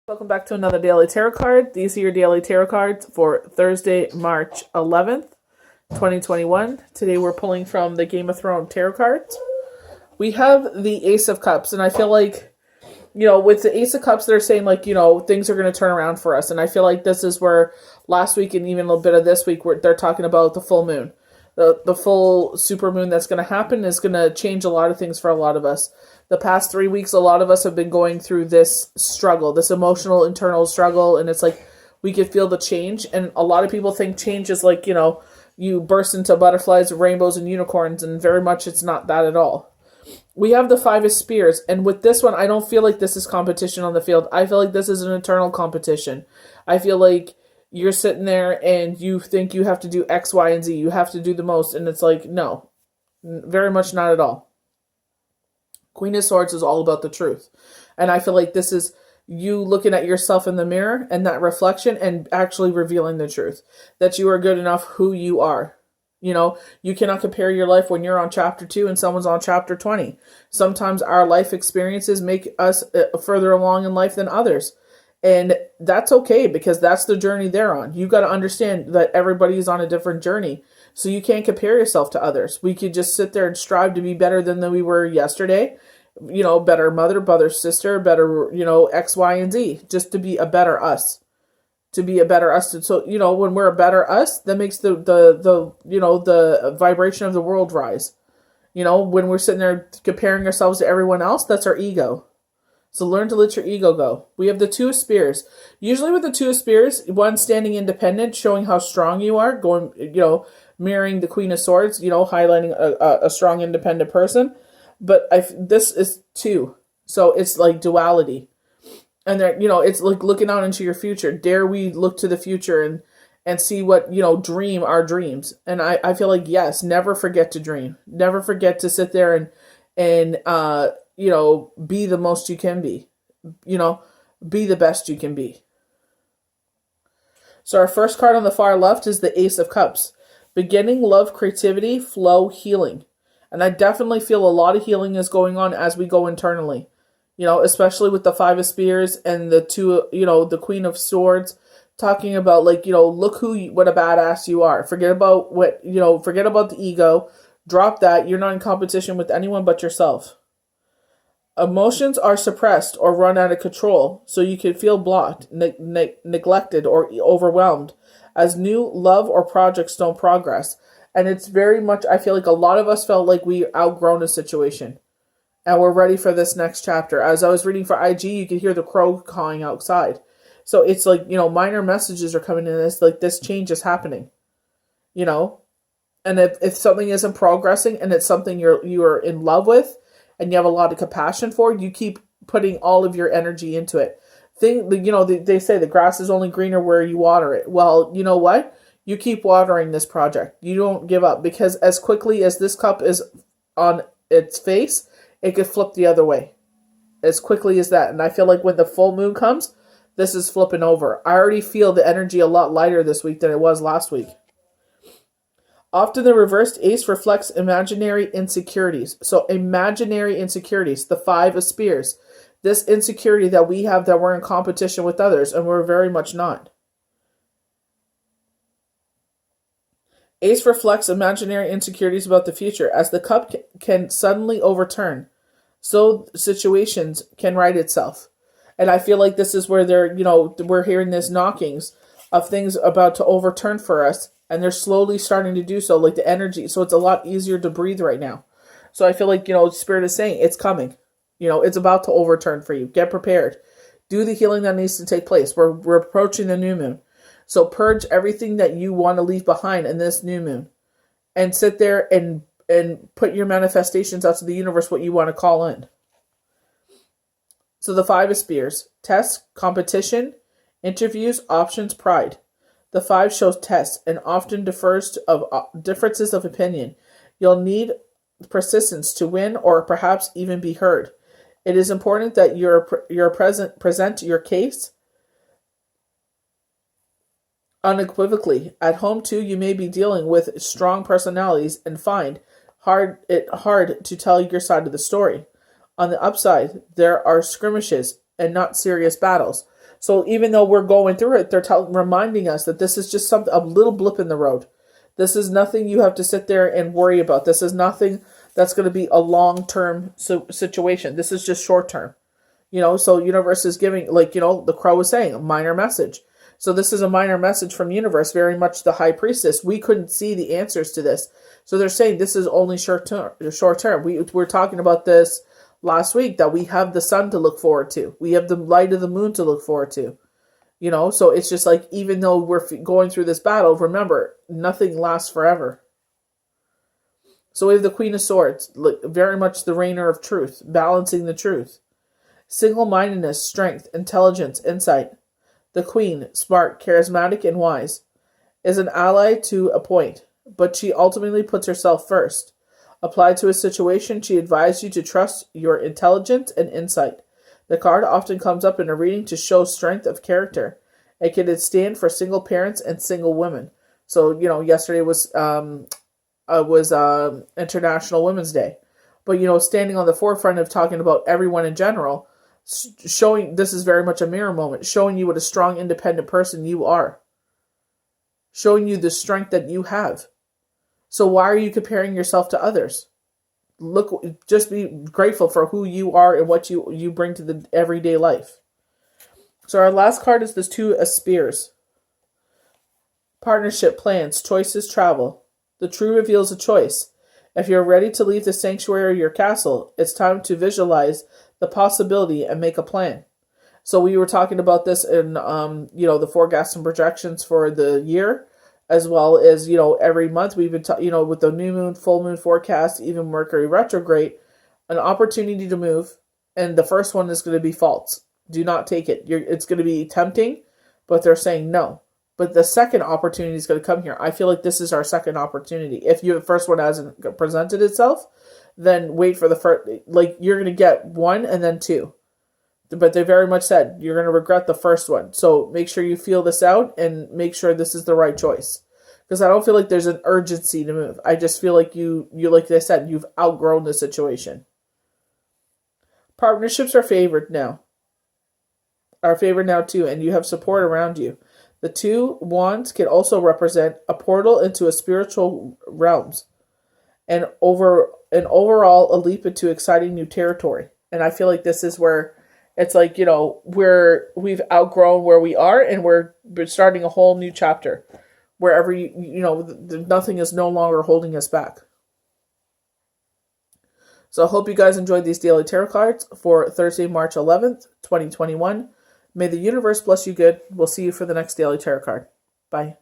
Welcome back to another Daily Tarot card. These are your Daily Tarot cards for Thursday, March 11th, 2021. Today we're pulling from the Game of Thrones Tarot cards. We have the Ace of Cups, and I feel like, with the Ace of Cups, they're saying, things are going to turn around for us. And I feel like this is where last week and even a little bit of this week, where they're talking about the full moon. The full super moon that's going to happen is going to change a lot of things for a lot of us. The past 3 weeks, a lot of us have been going through this struggle, this emotional internal struggle, and it's like we could feel the change. And a lot of people think change is like, you burst into butterflies, rainbows, and unicorns, and very much it's not that at all. We have the Five of Spears, and with this one, I don't feel like this is competition on the field. I feel like this is an internal competition. I feel like you're sitting there and you think you have to do X, Y, and Z. You have to do the most, and it's like, no, very much not at all. Queen of Swords is all about the truth. And I feel like this is you looking at yourself in the mirror and that reflection and actually revealing the truth. That you are good enough who you are. You cannot compare your life when you're on chapter 2 and someone's on chapter 20. Sometimes our life experiences make us further along in life than others. And that's okay because that's the journey they're on. You got to understand that everybody is on a different journey. So you can't compare yourself to others. We could just sit there and strive to be better than we were yesterday. Better mother, brother, sister, better, X, Y, and Z. Just to be a better us. To be a better us. So, when we're a better us, that makes the vibration of the world rise. When we're sitting there comparing ourselves to everyone else, that's our ego. So learn to let your ego go. We have the Two of Spears. Usually with the Two of Spears, one standing independent, showing how strong you are, going, mirroring the Queen of Swords, highlighting a strong independent person. But this is two. So it's like duality. And there, it's like looking out into your future. Dare we look to the future and see what, dream our dreams. And I feel like, yes, never forget to dream. Never forget to sit there and be the most you can be. Be the best you can be. So our first card on the far left is the Ace of Cups. Beginning, love, creativity, flow, healing. And I definitely feel a lot of healing is going on as we go internally. Especially with the Five of Spears and the two, the Queen of Swords, talking about look what a badass you are. Forget about forget about the ego. Drop that. You're not in competition with anyone but yourself. Emotions are suppressed or run out of control, so you can feel blocked, neglected, or overwhelmed as new love or projects don't progress. And it's very much, I feel like a lot of us felt like we outgrown a situation. And we're ready for this next chapter. As I was reading for IG, you could hear the crow cawing outside. So it's like, minor messages are coming in this, like this change is happening. And if something isn't progressing and it's something you are in love with and you have a lot of compassion for, you keep putting all of your energy into it. They say the grass is only greener where you water it. Well, you know what? You keep watering this project. You don't give up, because as quickly as this cup is on its face, it could flip the other way. As quickly as that. And I feel like when the full moon comes, this is flipping over. I already feel the energy a lot lighter this week than it was last week. Often the reversed ace reflects imaginary insecurities. So imaginary insecurities, the Five of Spears. This insecurity that we have that we're in competition with others, and we're very much not. Ace reflects imaginary insecurities about the future, as the cup can suddenly overturn. So situations can right itself. And I feel like this is where we're hearing these knockings of things about to overturn for us, and they're slowly starting to do so, like the energy. So it's a lot easier to breathe right now. So I feel like, Spirit is saying it's coming. It's about to overturn for you. Get prepared. Do the healing that needs to take place. We're approaching the new moon. So purge everything that you want to leave behind in this new moon. And sit there and put your manifestations out to the universe, what you want to call in. So the Five of Spears. Tests, competition, interviews, options, pride. The Five shows tests and often differs of differences of opinion. You'll need persistence to win or perhaps even be heard. It is important that you're present your case unequivocally. At home too, you may be dealing with strong personalities and find it hard to tell your side of the story. On the upside, there are skirmishes and not serious battles. So even though we're going through it, they're reminding us that this is just a little blip in the road. This is nothing you have to sit there and worry about. This is nothing that's going to be a long-term situation. This is just short-term. So universe is giving, the crow was saying, a minor message. So this is a minor message from universe, very much the high priestess. We couldn't see the answers to this. So they're saying this is only short term. We were talking about this last week, that we have the sun to look forward to. We have the light of the moon to look forward to. So it's just like, even though we're going through this battle, remember, nothing lasts forever. So we have the Queen of Swords, very much the reigner of truth, balancing the truth. Single-mindedness, strength, intelligence, insight. The Queen, smart, charismatic, and wise, is an ally to a point, but she ultimately puts herself first. Applied to a situation, she advised you to trust your intelligence and insight. The card often comes up in a reading to show strength of character. It can stand for single parents and single women. So, yesterday was International Women's Day. But, standing on the forefront of talking about everyone in general, showing this is very much a mirror moment, showing you what a strong, independent person you are. Showing you the strength that you have. So why are you comparing yourself to others? Just be grateful for who you are and what you bring to the everyday life. So our last card is this Two of Spears. Partnership, plans, choices, travel. The True reveals a choice. If you're ready to leave the sanctuary or your castle, it's time to visualize the possibility and make a plan. So we were talking about this in, the forecasts and projections for the year, as well as, every month we've been, with the new moon, full moon forecast, even Mercury retrograde, an opportunity to move. And the first one is going to be false. Do not take it. It's going to be tempting, but they're saying no. But the second opportunity is going to come here. I feel like this is our second opportunity. If the first one hasn't presented itself, then wait for the first. You're going to get one and then two. But they very much said you're going to regret the first one. So make sure you feel this out and make sure this is the right choice. Because I don't feel like there's an urgency to move. I just feel like you like they said, you've outgrown the situation. Partnerships are favored now. Are favored now too, and you have support around you. The Two Wands can also represent a portal into a spiritual realms, and overall a leap into exciting new territory. And I feel like this is where it's like, we've outgrown where we are, and we're starting a whole new chapter, wherever nothing is no longer holding us back. So I hope you guys enjoyed these daily tarot cards for Thursday, March 11th, 2021. May the universe bless you good. We'll see you for the next daily tarot card. Bye.